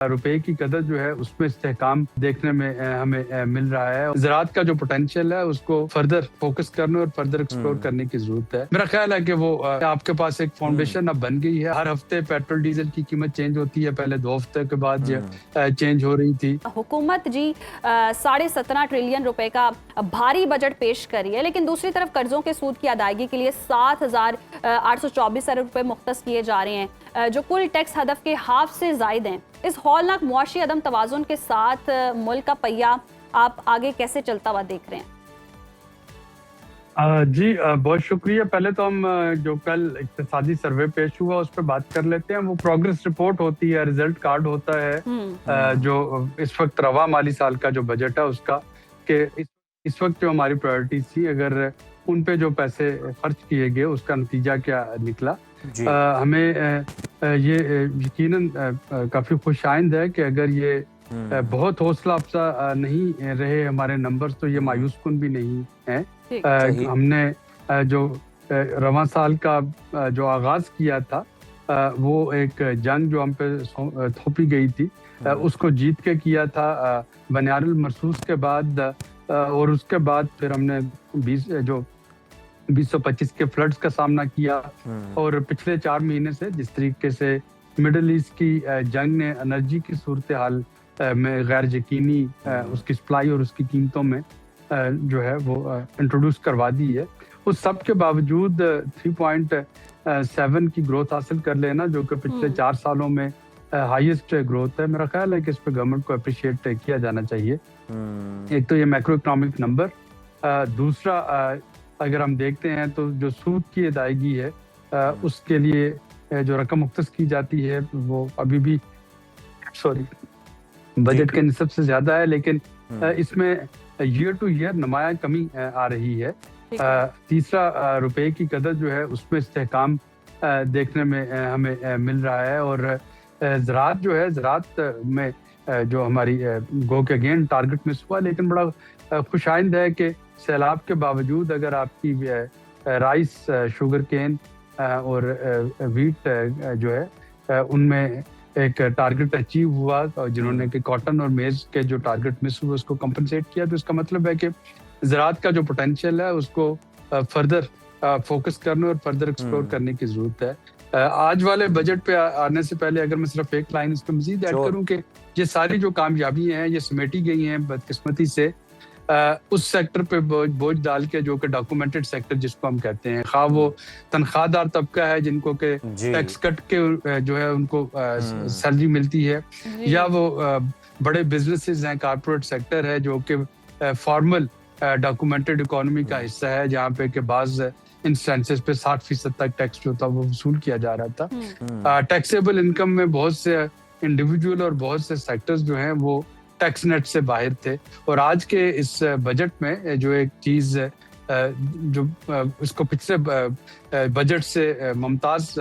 रुपए की कदर जो है उसमें इस्तेहकाम देखने में हमें मिल रहा है। ज़राअत का जो पोटेंशियल है उसको फर्दर फोकस करने और फर्दर एक्सप्लोर करने की जरूरत है। मेरा ख्याल है कि वो आपके पास एक फाउंडेशन अब बन गई है। हर हफ्ते पेट्रोल डीजल की कीमत चेंज होती है, पहले 2 हफ्ते के बाद चेंज हो रही थी। हुकूमत जी 17.5 ट्रिलियन रुपए का भारी बजट पेश करी है, लेकिन दूसरी तरफ कर्जों के सूद की अदायगी के लिए 7,824 अरब रुपए मुख्तस किए जा रहे हैं, जो कुल टैक्स हदफ के हाफ से जायद हैं। इस हौलनाक मुआशी अदम तवाज़ुन के साथ मुल्क का पहिया आप आगे कैसे चलता हुआ देख रहे हैं? जी बहुत शुक्रिया। पहले तो हम जो कल इक्तिसादी सर्वे पेश हुआ उस पर बात कर लेते हैं। वो प्रोग्रेस रिपोर्ट होती है, रिजल्ट कार्ड होता है जो इस वक्त रवा माली साल का जो बजट है उसका, कि इस वक्त जो हमारी प्रायोरिटीज थी, अगर उन पे जो पैसे खर्च किए गए उसका नतीजा क्या निकला। हमें ये यकीनन काफी खुशाइंद है कि अगर ये बहुत हौसला अफजा नहीं रहे हमारे नंबर्स, तो ये मायूस कुन भी नहीं है। हमने जो रवां साल का जो आगाज किया था, वो एक जंग जो हम पे थोपी गई थी, उसको जीत के किया था बनियारुल मरसूस के बाद। और उसके बाद फिर हमने 2025 के फ्लड्स का सामना किया। और पिछले 4 महीने से जिस तरीके से मिडल ईस्ट की जंग ने एनर्जी की सूरत हाल में गैर यकीनी उसकी सप्लाई और उसकी कीमतों में जो है वो इंट्रोड्यूस करवा दी है, उस सब के बावजूद 3.7 की ग्रोथ हासिल कर लेना, जो कि पिछले 4 सालों में हाईएस्ट ग्रोथ है। मेरा ख्याल है कि इस पे गवर्नमेंट को अप्रिशिएट किया जाना चाहिए। एक तो ये मैक्रो इकोनॉमिक नंबर, दूसरा अगर हम देखते हैं तो जो सूद की अदायगी है उसके लिए जो रकम मुख्तस की जाती है वो अभी भी बजट के निसब से ज्यादा है, लेकिन इसमें ईयर टू ईयर नुमाया कमी आ रही है। तीसरा रुपए की कदर जो है उसमें इस्तेहकाम देखने में हमें मिल रहा है। और ज़राअत जो है, ज़राअत में जो हमारी गो के अगेन टारगेट मिस हुआ, लेकिन बड़ा खुशाइंद है कि सैलाब के बावजूद अगर आपकी राइस, शुगर केन और वीट जो है उनमें एक टारगेट अचीव हुआ, जिन्होंने कि कॉटन और मेज के जो टारगेट मिस हुए उसको कंपनसेट किया, तो इसका मतलब है कि ज़राअत का जो पोटेंशियल है उसको फर्दर फोकस करने और फर्दर एक्सप्लोर करने की जरूरत है। आज वाले बजट पे आने से पहले अगर मैं सिर्फ एक लाइन इस पे मजीद ऐड करूं कि ये सारी जो कामयाबी हैं ये समेटी गई हैं बदकिस्मती से उस सेक्टर पे बोझ डाल के, जो कि डॉक्यूमेंटेड सेक्टर जिसको हम कहते हैं, खा वो तनख्वाहदार तबका है जिनको के टैक्स कट के जो है उनको सैलरी मिलती है, या वो बड़े बिजनेसेस हैं, कारपोरेट सेक्टर है जो कि फॉर्मल डॉक्यूमेंटेड इकोनॉमी का हिस्सा है, जहाँ पे के बाज इंस्टेंसेस पे 60% तक टैक्स जो था वो वसूल किया जा रहा था। टैक्सेबल इनकम में बहुत से इंडिविजुअल और बहुत से सेक्टर्स जो हैं वो टैक्स नेट से बाहर थे। और आज के इस बजट में जो एक चीज जो इसको पिछले बजट से मुमताज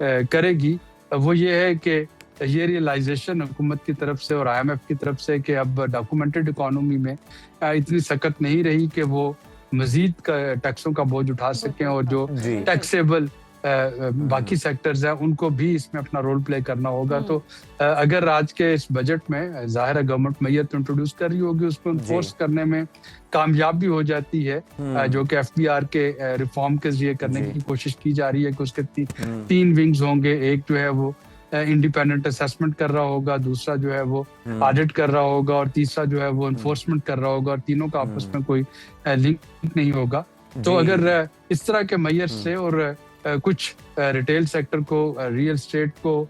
करेगी वो ये है कि ये रियलाइजेशन हुकूमत की तरफ से और IMF की तरफ से कि अब डॉक्यूमेंटेड इकोनॉमी में इतनी सख्त नहीं रही कि वो मजीद टैक्सों का बोझ उठा सकें, और जो टैक्सेबल बाकी सेक्टर्स हैं उनको भी इसमें अपना रोल प्ले करना होगा। तो अगर आज के इस बजट में जाहिर है गवर्नमेंट मैयत इंट्रोड्यूस कर रही होगी, उसको इन्फोर्स करने में कामयाब भी हो जाती है, जो कि FBR के रिफॉर्म के जरिए करने की कोशिश की जा रही है कि उसके 3 विंग्स होंगे। एक जो है वो इंडिपेंडेंट असेसमेंट कर रहा होगा, दूसरा जो है वो ऑडिट कर रहा होगा, और तीसरा जो है वो इन्फोर्समेंट कर रहा होगा, और तीनों का आपस में कोई लिंक नहीं होगा। तो अगर इस तरह के मैयर से और कुछ रिटेल सेक्टर को, रियल एस्टेट को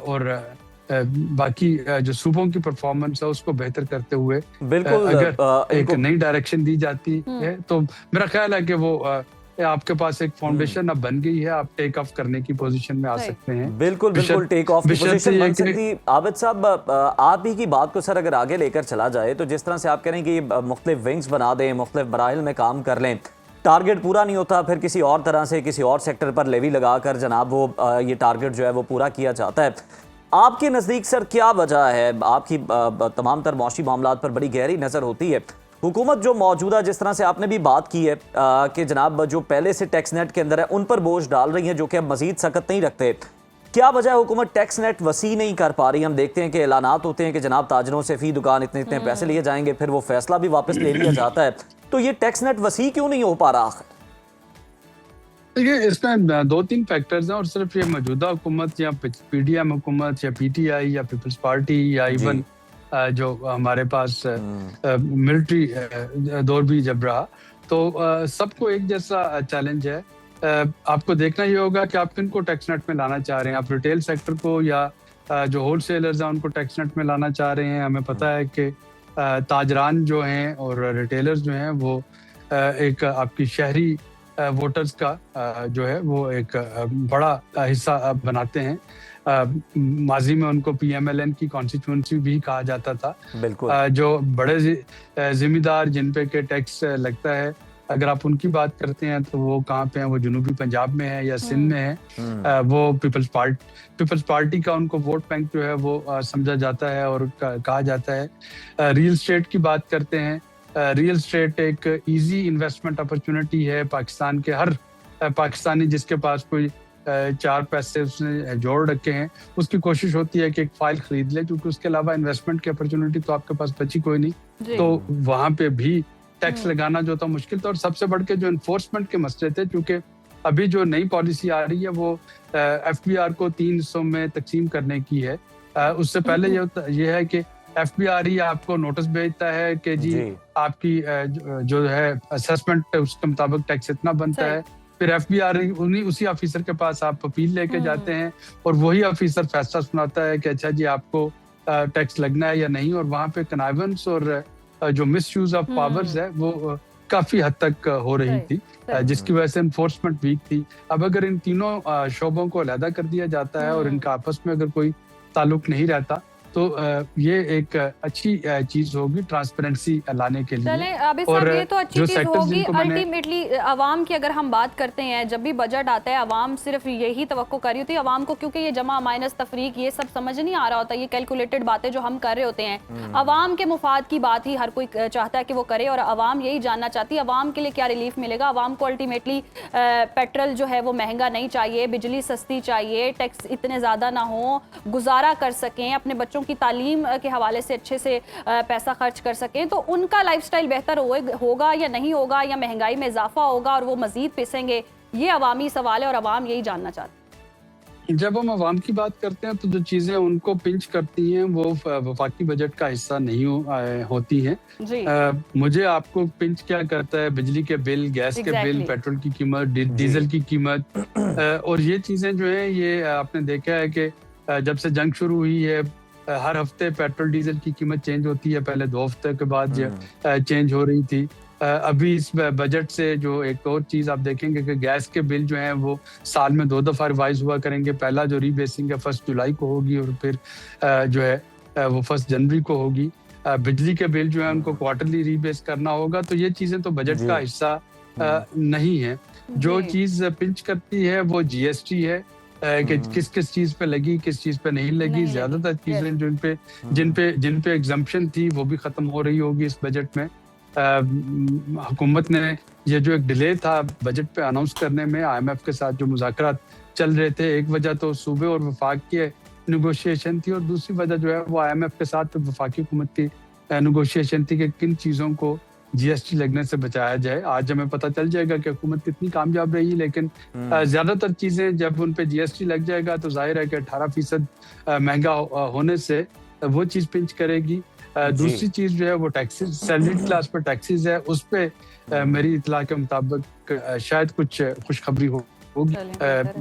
और बाकी जो सूबों की परफॉर्मेंस है उसको बेहतर करते हुए बिल्कुल अगर एक नई डायरेक्शन दी जाती है, तो मेरा ख्याल है कि वो आपके पास एक फाउंडेशन अब बन गई है, आप टेक ऑफ करने की पोजीशन में आ सकते हैं। बिल्कुल बिल्कुल टेक ऑफ की पोजीशन बन सकती। आबिद साहब, आप ही की बात को सर अगर आगे लेकर चला जाए, तो जिस तरह से आप कह रहे हैं कि मुख्तलिफ विंग्स बना दें, मुख्तलिफ बराइल में काम कर लें, टारगेट पूरा नहीं होता, फिर किसी और तरह से किसी और सेक्टर पर लेवी लगाकर जनाब वो ये टारगेट जो है वो पूरा किया जाता है। आपके नज़दीक सर क्या वजह है? आपकी तमाम तर मौशी मामलात पर बड़ी गहरी नज़र होती है। हुकूमत जो मौजूदा, जिस तरह से आपने भी बात की है कि जनाब जो पहले से टैक्स नेट के अंदर है उन पर बोझ डाल रही है, जो कि अब मजीद सख्त नहीं रखते, क्या वजह हुकूमत टैक्स नेट वसी नहीं कर पा रही? हम देखते हैं कि ऐलानात होते हैं कि जनाब ताजरों से फी दुकान इतने इतने पैसे लिए जाएंगे, फिर वो फैसला भी वापस ले लिया जाता है। तो ये टैक्स नेट वसी क्यों नहीं हो पा रहा आखिर? देखिए, इसमें दो तीन फैक्टर्स हैं और सिर्फ ये मौजूदा हुकूमत या पीडीएम हुकूमत या पीटीआई या पीपल्स पार्टी या इवन जो हमारे पास मिलिट्री दौर भी जब रहा, तो सबको एक जैसा चैलेंज है। आपको देखना ये होगा कि आप किनको टैक्स नेट में लाना चाह रहे हैं। आप रिटेल सेक्टर को या जो होलसेलर्स हैं उनको टैक्स नेट में लाना चाह रहे हैं। हमें पता है कि ताजरान जो हैं और रिटेलर्स जो हैं वो एक आपकी शहरी वोटर्स का जो है वो एक बड़ा हिस्सा बनाते हैं। माजी में उनको पीएमएलएन की कॉन्स्टिट्यूएंसी भी कहा जाता था। बिल्कुल। जो बड़े जिम्मेदार जिन पे के टैक्स लगता है, अगर आप उनकी बात करते हैं तो वो कहाँ पे हैं? वो जनूबी पंजाब में है या सिंध में है। वो पीपल्स पार्टी का उनको वोट बैंक जो है वो समझा जाता है और कहा जाता है। रियल स्टेट की बात करते हैं। रियल स्टेट एक इजी इन्वेस्टमेंट अपॉर्चुनिटी है। पाकिस्तान के हर पाकिस्तानी जिसके पास कोई 4 पैसे उसने जोड़ रखे हैं, उसकी कोशिश होती है कि एक फाइल खरीद ले, क्योंकि उसके अलावा इन्वेस्टमेंट की अपॉर्चुनिटी तो आपके पास बची कोई नहीं। तो वहां पे भी टैक्स लगाना जो था मुश्किल था। और सबसे बढ़ के जो एनफोर्समेंट के मसले थे, क्योंकि अभी जो नई पॉलिसी आ रही है वो एफबीआर को 3 हिस्सों में तकसीम करने की है। उससे पहले ये है कि एफबीआर ही आपको नोटिस भेजता है कि जी आपकी जो है असेसमेंट उसके मुताबिक टैक्स इतना बनता है। फिर एफबीआर उसी ऑफिसर के पास आप अपील लेके जाते हैं और वही ऑफिसर फैसला सुनाता है कि अच्छा जी आपको टैक्स लगना है या नहीं। और वहाँ पे कनाइवेंस और जो मिसयूज ऑफ पावर्स है वो काफी हद तक हो रही थी, जिसकी वजह से एनफोर्समेंट वीक थी। अब अगर इन तीनों शोबों को अलहदा कर दिया जाता है और इनका आपस में अगर कोई ताल्लुक नहीं रहता, तो ये एक अच्छी चीज होगी ट्रांसपेरेंसी लाने के लिए। और ये तो अच्छी चीज होगी। अल्टीमेटली आवाम की अगर हम बात करते हैं, जब भी बजट आता है आवाम सिर्फ यही तवक्को कर रही होती है आवाम को, क्योंकि ये जमा माइनस तफरीक ये सब समझ नहीं आ रहा होता। ये कैलकुलेटेड बातें जो हम कर रहे होते हैं, आवाम के मुफाद की बात ही हर कोई चाहता है कि वो करे और आवाम यही जानना चाहती है आवाम के लिए क्या रिलीफ मिलेगा। आवाम को अल्टीमेटली पेट्रोल जो है वो महंगा नहीं चाहिए, बिजली सस्ती चाहिए, टैक्स इतने ज्यादा ना हो, गुजारा कर सकें, अपने बच्चों की तालीम के हवाले से अच्छे से पैसा खर्च कर सकें। तो उनका लाइफस्टाइल बेहतर होगा या नहीं होगा, या महंगाई में इजाफा होगा और वो मजीद पिसेंगे? ये अवामी सवाल है और अवाम यही जानना चाहते हैं। जब हम अवाम की बात करते हैं तो जो चीजें उनको पिंच करती हैं वो वफाकी बजट का हिस्सा नहीं होती हैं। मुझे आपको पिंच क्या करता है? बिजली के बिल, गैस के बिल, पेट्रोल की कीमत, डीजल की कीमत। और ये चीजें जो है ये आपने देखा है कि जब से जंग शुरू हुई है हर हफ्ते पेट्रोल डीजल की कीमत चेंज होती है। पहले 2 हफ्ते के बाद चेंज हो रही थी। अभी इस बजट से जो एक और चीज आप देखेंगे कि गैस के बिल जो हैं वो साल में 2 दफा रिवाइज हुआ करेंगे। पहला जो रीबेसिंग है 1 जुलाई को होगी और फिर जो है वो 1 जनवरी को होगी। बिजली के बिल जो है उनको क्वार्टरली रीबेस करना होगा। तो ये चीजें तो बजट का हिस्सा नहीं है। जो चीज पिंच करती है वो जीएसटी है कि किस किस चीज पे लगी, किस चीज पे नहीं लगी। ज्यादातर चीजें जिन पे एग्जम्पशन थी वो भी खत्म हो रही होगी इस बजट में। हुकूमत ने ये जो एक डिले था बजट पे अनाउंस करने में, आईएमएफ के साथ जो मुज़ाकरात चल रहे थे, एक वजह तो सूबे और वफाक की नेगोशिएशन थी और दूसरी वजह जो है वो आईएमएफ के साथ वफाकी हुकूमत की नेगोशिएशन थी कि किन चीज़ों को जीएसटी लगने से बचाया जाए। आज हमें पता चल जाएगा कि हुकूमत कितनी कामयाब रही, लेकिन ज्यादातर चीजें जब उन पे जीएसटी लग जाएगा तो जाहिर है कि 18% महंगा होने से वो चीज पिंच करेगी। दूसरी चीज जो है वो टैक्सेस, सैलरीड क्लास पर टैक्सेस है, उस पे मेरी इतला के मुताबिक शायद कुछ खुशखबरी होगी।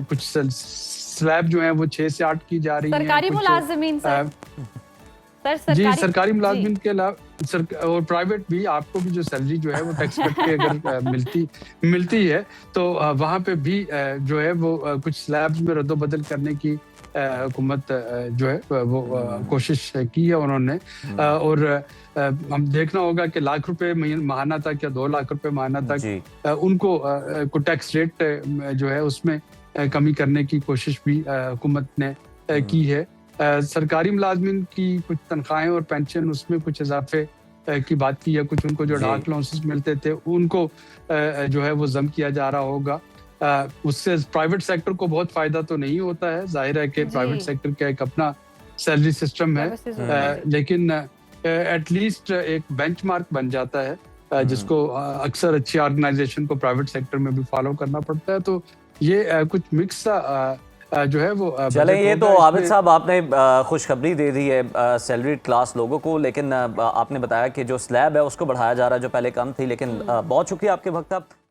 कुछ स्लैब जो है वो 6 से 8 की जा रही है। सरकारी मुलाजिमीन जी, सरकारी मुलाजिमिन के अलावा और प्राइवेट भी आपको भी जो सैलरी जो है वो टैक्स कट के अगर मिलती है तो वहाँ पे भी जो है वो कुछ स्लैब्स में रद्दोबदल करने की हुकूमत जो है वो कोशिश की है उन्होंने। और हम देखना होगा कि लाख रुपए माहाना तक या 2 लाख रुपए माहाना तक उनको टैक्स रेट जो है उसमें कमी करने की कोशिश भी हुकूमत ने की है। सरकारी मुलाजमिन की कुछ तनख्वाहें और पेंशन उसमें कुछ इजाफे की बात की है। कुछ उनको जो डार्क अलाउंसेस मिलते थे उनको जो है वो जम किया जा रहा होगा। उससे प्राइवेट सेक्टर को बहुत फायदा तो नहीं होता है, जाहिर है कि प्राइवेट सेक्टर का एक अपना सैलरी सिस्टम है, लेकिन एटलीस्ट एक बेंचमार्क बन जाता है जिसको अक्सर अच्छी ऑर्गेनाइजेशन को प्राइवेट सेक्टर में भी फॉलो करना पड़ता है। तो ये कुछ मिक्स जो है वो चले, ये तो आबिद साहब आपने खुशखबरी दे दी है सैलरी क्लास लोगों को, लेकिन आपने बताया कि जो स्लैब है उसको बढ़ाया जा रहा है जो पहले कम थी, लेकिन बहुत शुक्रिया आपके वक्त।